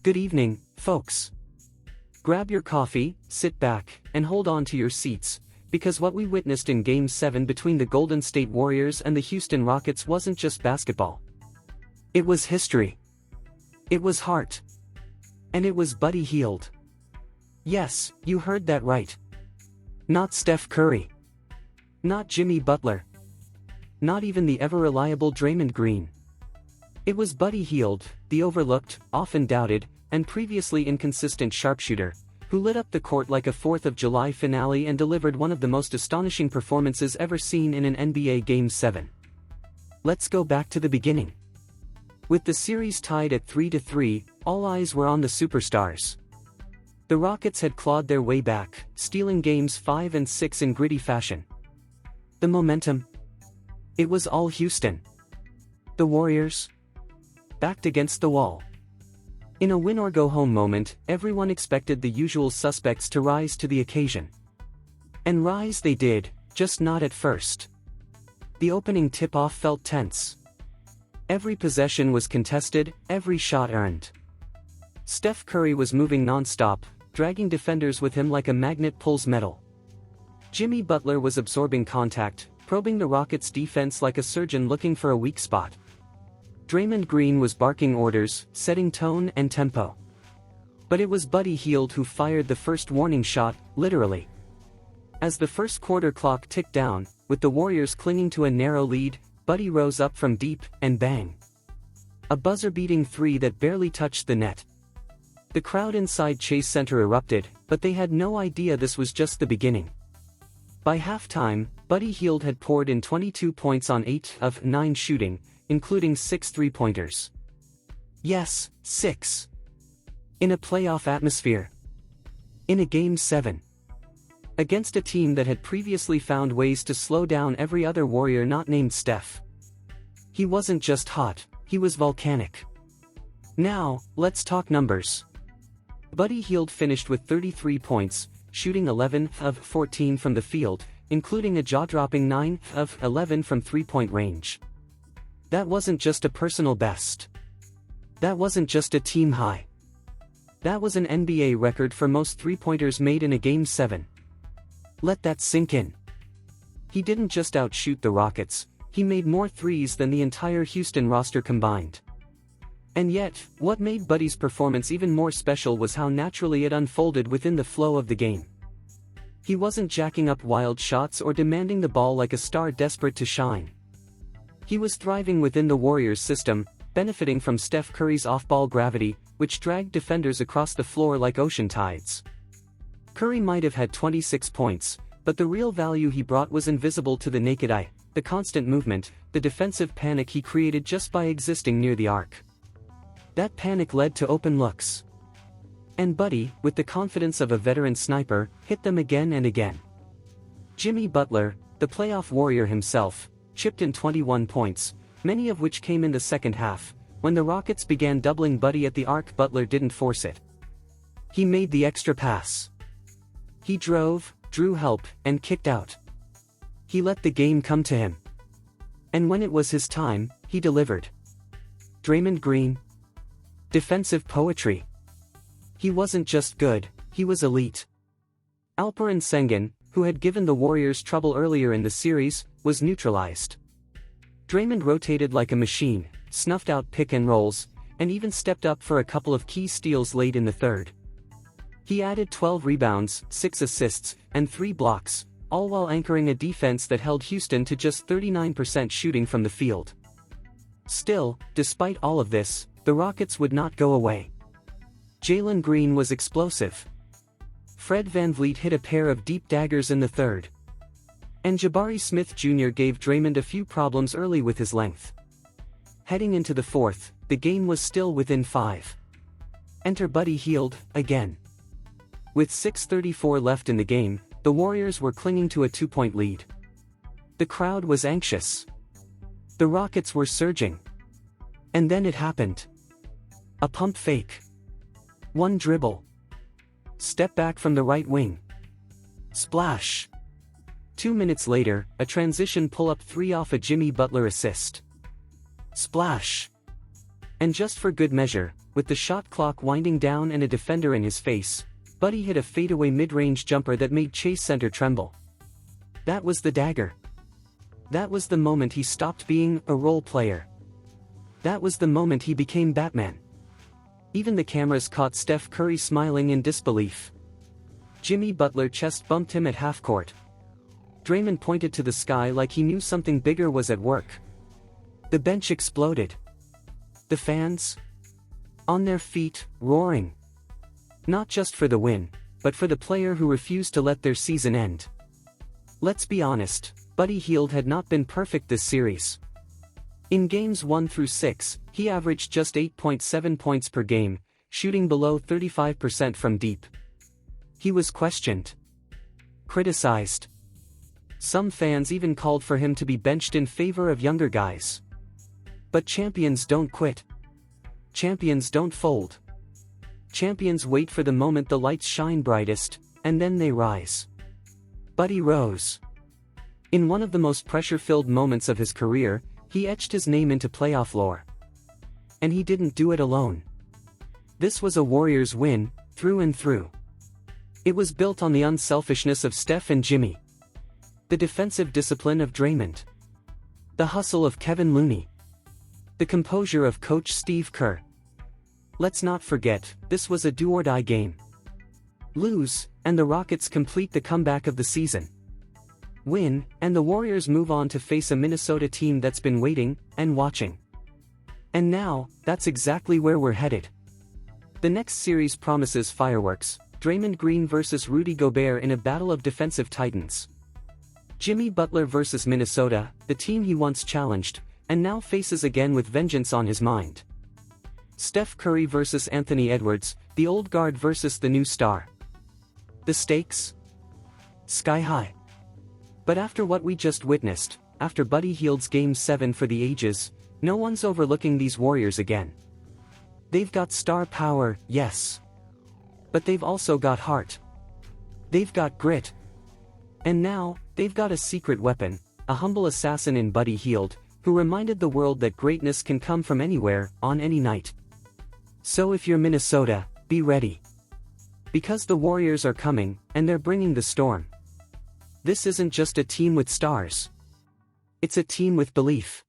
Good evening, folks. Grab your coffee, sit back, and hold on to your seats, because what we witnessed in Game 7 between the Golden State Warriors and the Houston Rockets wasn't just basketball. It was history. It was heart. And it was Buddy Hield. Yes, you heard that right. Not Steph Curry. Not Jimmy Butler. Not even the ever-reliable Draymond Green. It was Buddy Hield, the overlooked, often doubted, and previously inconsistent sharpshooter, who lit up the court like a 4th of July finale and delivered one of the most astonishing performances ever seen in an NBA Game 7. Let's go back to the beginning. With the series tied at 3-3, all eyes were on the superstars. The Rockets had clawed their way back, stealing Games 5 and 6 in gritty fashion. The momentum? It was all Houston. The Warriors? Backed against the wall. In a win-or-go-home moment, everyone expected the usual suspects to rise to the occasion. And rise they did, just not at first. The opening tip-off felt tense. Every possession was contested, every shot earned. Steph Curry was moving non-stop, dragging defenders with him like a magnet pulls metal. Jimmy Butler was absorbing contact, probing the Rockets' defense like a surgeon looking for a weak spot. Draymond Green was barking orders, setting tone and tempo. But it was Buddy Hield who fired the first warning shot, literally. As the first quarter clock ticked down, with the Warriors clinging to a narrow lead, Buddy rose up from deep, and bang. A buzzer-beating three that barely touched the net. The crowd inside Chase Center erupted, but they had no idea this was just the beginning. By halftime, Buddy Hield had poured in 22 points on 8 of 9 shooting, including 6 three-pointers. Yes, 6. In a playoff atmosphere. In a Game 7. Against a team that had previously found ways to slow down every other Warrior not named Steph. He wasn't just hot, he was volcanic. Now, let's talk numbers. Buddy Hield finished with 33 points, shooting 11 of 14 from the field, including a jaw-dropping 9 of 11 from three-point range. That wasn't just a personal best. That wasn't just a team high. That was an NBA record for most three-pointers made in a Game 7. Let that sink in. He didn't just outshoot the Rockets, he made more threes than the entire Houston roster combined. And yet, what made Buddy's performance even more special was how naturally it unfolded within the flow of the game. He wasn't jacking up wild shots or demanding the ball like a star desperate to shine. He was thriving within the Warriors' system, benefiting from Steph Curry's off-ball gravity, which dragged defenders across the floor like ocean tides. Curry might have had 26 points, but the real value he brought was invisible to the naked eye, the constant movement, the defensive panic he created just by existing near the arc. That panic led to open looks. And Buddy, with the confidence of a veteran sniper, hit them again and again. Jimmy Butler, the playoff warrior himself, chipped in 21 points, many of which came in the second half. When the Rockets began doubling Buddy at the arc, Butler didn't force it. He made the extra pass. He drove, drew help, and kicked out. He let the game come to him. And when it was his time, he delivered. Draymond Green. Defensive poetry. He wasn't just good, he was elite. Alperen Sengun, who had given the Warriors trouble earlier in the series, was neutralized. Draymond rotated like a machine, snuffed out pick and rolls, and even stepped up for a couple of key steals late in the third. He added 12 rebounds, 6 assists, and 3 blocks, all while anchoring a defense that held Houston to just 39% shooting from the field. Still, despite all of this, the Rockets would not go away. Jalen Green was explosive. Fred VanVleet hit a pair of deep daggers in the third. And Jabari Smith Jr. gave Draymond a few problems early with his length. Heading into the fourth, the game was still within 5. Enter Buddy Hield, again. With 6:34 left in the game, the Warriors were clinging to a 2-point lead. The crowd was anxious. The Rockets were surging. And then it happened. A pump fake. One dribble. Step back from the right wing. Splash. 2 minutes later, a transition pull-up 3 off a Jimmy Butler assist. Splash. And just for good measure, with the shot clock winding down and a defender in his face, Buddy hit a fadeaway mid-range jumper that made Chase Center tremble. That was the dagger. That was the moment he stopped being a role player. That was the moment he became Batman. Even the cameras caught Steph Curry smiling in disbelief. Jimmy Butler chest bumped him at half-court. Draymond pointed to the sky like he knew something bigger was at work. The bench exploded. The fans? On their feet, roaring. Not just for the win, but for the player who refused to let their season end. Let's be honest, Buddy Hield had not been perfect this series. In games 1 through 6, he averaged just 8.7 points per game, shooting below 35% from deep. He was questioned. Criticized. Some fans even called for him to be benched in favor of younger guys. But champions don't quit. Champions don't fold. Champions wait for the moment the lights shine brightest, and then they rise. Buddy rose. In one of the most pressure-filled moments of his career, he etched his name into playoff lore. And he didn't do it alone. This was a Warriors win, through and through. It was built on the unselfishness of Steph and Jimmy. The defensive discipline of Draymond. The hustle of Kevin Looney. The composure of Coach Steve Kerr. Let's not forget, this was a do-or-die game. Lose, and the Rockets complete the comeback of the season. Win, and the Warriors move on to face a Minnesota team that's been waiting and watching. And now, that's exactly where we're headed. The next series promises fireworks, Draymond Green versus Rudy Gobert in a battle of defensive titans. Jimmy Butler versus Minnesota, the team he once challenged, and now faces again with vengeance on his mind. Steph Curry versus Anthony Edwards, the old guard versus the new star. The stakes? Sky high. But after what we just witnessed, after Buddy Hield's Game 7 for the ages, no one's overlooking these Warriors again. They've got star power, yes. But they've also got heart. They've got grit. And now, they've got a secret weapon, a humble assassin in Buddy Hield, who reminded the world that greatness can come from anywhere, on any night. So if you're Minnesota, be ready. Because the Warriors are coming, and they're bringing the storm. This isn't just a team with stars. It's a team with belief.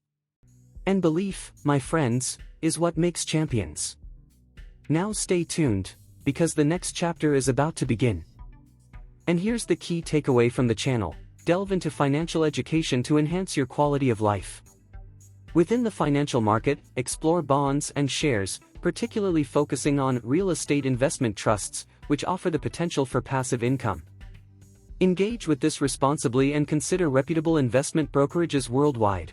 And belief, my friends, is what makes champions. Now stay tuned, because the next chapter is about to begin. And here's the key takeaway from the channel: delve into financial education to enhance your quality of life. Within the financial market, explore bonds and shares, particularly focusing on real estate investment trusts, which offer the potential for passive income. Engage with this responsibly and consider reputable investment brokerages worldwide.